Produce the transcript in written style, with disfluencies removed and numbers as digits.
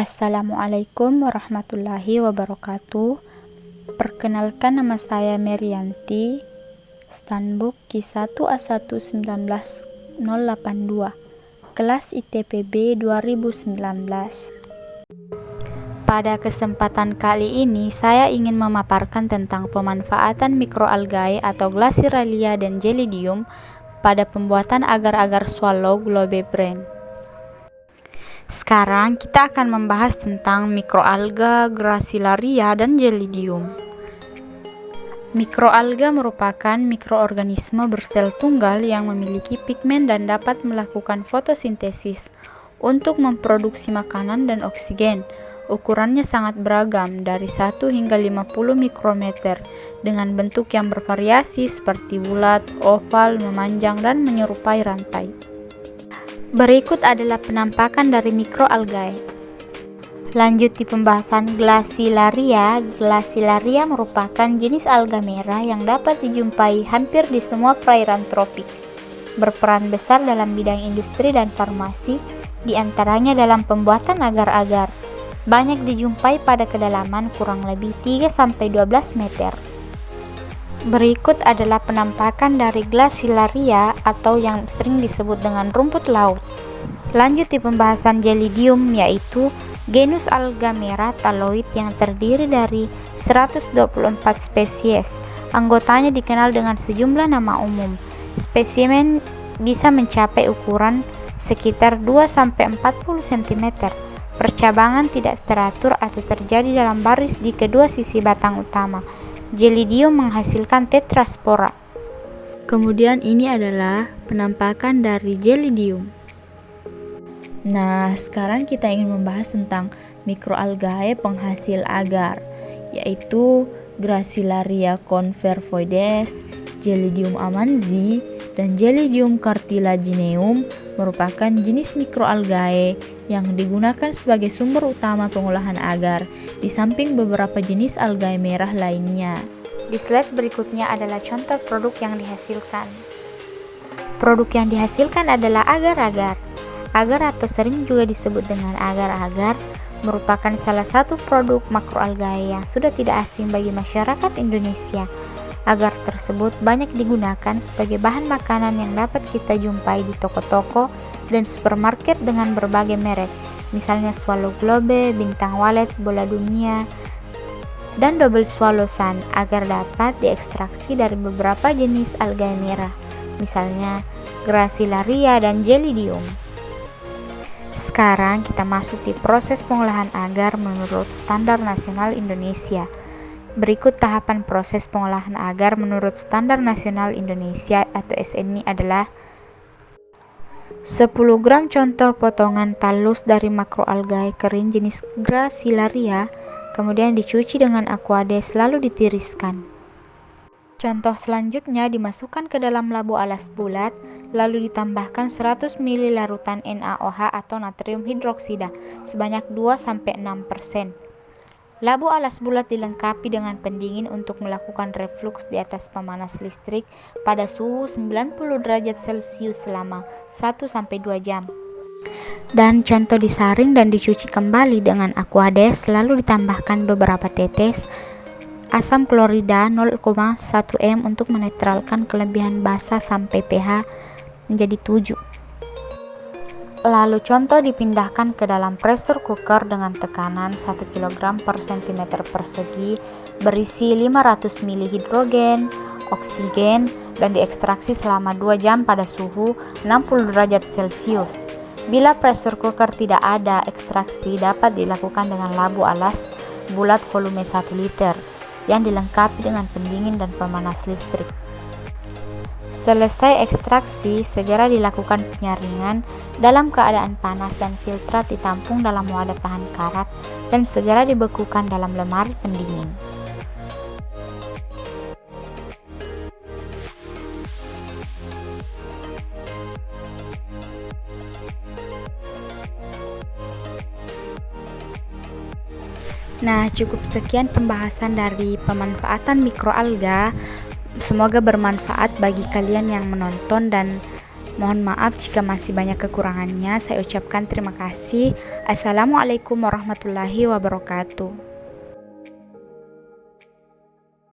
Assalamualaikum warahmatullahi wabarakatuh. Perkenalkan, nama saya Merianti, Standbook Q1A11982, kelas ITPB 2019. Pada kesempatan kali ini, saya ingin memaparkan tentang pemanfaatan mikroalgae atau Glacialia dan Gelidium pada pembuatan agar-agar swallow globe brand. Sekarang kita akan membahas tentang mikroalga, Glacialia, dan Gelidium. Mikroalga merupakan mikroorganisme bersel tunggal yang memiliki pigmen dan dapat melakukan fotosintesis untuk memproduksi makanan dan oksigen. Ukurannya sangat beragam, dari 1 hingga 50 mikrometer, dengan bentuk yang bervariasi seperti bulat, oval, memanjang, dan menyerupai rantai. Berikut adalah penampakan dari mikroalgae. Lanjut di pembahasan Glacialia. Glacialia merupakan jenis alga merah yang dapat dijumpai hampir di semua perairan tropik. Berperan besar dalam bidang industri dan farmasi, di antaranya dalam pembuatan agar-agar. Banyak dijumpai pada kedalaman kurang lebih 3-12 meter. Berikut adalah penampakan dari Glacialia atau yang sering disebut dengan rumput laut. Lanjut di pembahasan Gelidium, yaitu genus alga merah taloid yang terdiri dari 124 spesies. Anggotanya dikenal dengan sejumlah nama umum. Spesimen bisa mencapai ukuran sekitar 2-40 cm. Percabangan tidak teratur atau terjadi dalam baris di kedua sisi batang utama. Gelidium menghasilkan tetraspora. Kemudian ini adalah penampakan dari Gelidium. Nah, sekarang kita ingin membahas tentang mikroalgae penghasil agar, yaitu Glacialia confervoides, Gelidium amanzi, dan Gelidium cartilagineum merupakan jenis mikroalgae yang digunakan sebagai sumber utama pengolahan agar, di samping beberapa jenis algae merah lainnya. Di slide berikutnya adalah contoh produk yang dihasilkan. Produk yang dihasilkan adalah agar-agar. Agar atau sering juga disebut dengan agar-agar merupakan salah satu produk makroalgae yang sudah tidak asing bagi masyarakat Indonesia. Agar tersebut banyak digunakan sebagai bahan makanan yang dapat kita jumpai di toko-toko dan supermarket dengan berbagai merek, misalnya Swallow Globe, Bintang Walet, Bola Dunia, dan Double Swallow Sun. Agar dapat diekstraksi dari beberapa jenis algae merah, misalnya Glacialia dan Gelidium. Sekarang kita masuk di proses pengolahan agar menurut Standar Nasional Indonesia. Berikut tahapan proses pengolahan agar menurut Standar Nasional Indonesia atau SNI adalah: 10 gram contoh potongan talus dari makroalgae kering jenis Glacialia, kemudian dicuci dengan Aquades lalu ditiriskan. Contoh selanjutnya dimasukkan ke dalam labu alas bulat, lalu ditambahkan 100 ml larutan NaOH atau natrium hidroksida sebanyak 2-6%. Labu alas bulat dilengkapi dengan pendingin untuk melakukan refluks di atas pemanas listrik pada suhu 90 derajat Celcius selama 1-2 jam. Dan contoh disaring dan dicuci kembali dengan Aquades lalu ditambahkan beberapa tetes asam klorida 0,1 m untuk menetralkan kelebihan basa sampai pH menjadi 7. Lalu contoh dipindahkan ke dalam pressure cooker dengan tekanan 1 kg per cm persegi berisi 500 ml hidrogen, oksigen, dan diekstraksi selama 2 jam pada suhu 60 derajat Celcius. Bila pressure cooker tidak ada ekstraksi, dapat dilakukan dengan labu alas bulat volume 1 liter yang dilengkapi dengan pendingin dan pemanas listrik. Selesai ekstraksi, segera dilakukan penyaringan dalam keadaan panas dan filtrat ditampung dalam wadah tahan karat dan segera dibekukan dalam lemari pendingin. Nah, cukup sekian pembahasan dari pemanfaatan mikroalga. Semoga bermanfaat bagi kalian yang menonton dan Mohon maaf jika masih banyak kekurangannya. Saya ucapkan terima kasih. Assalamualaikum warahmatullahi wabarakatuh.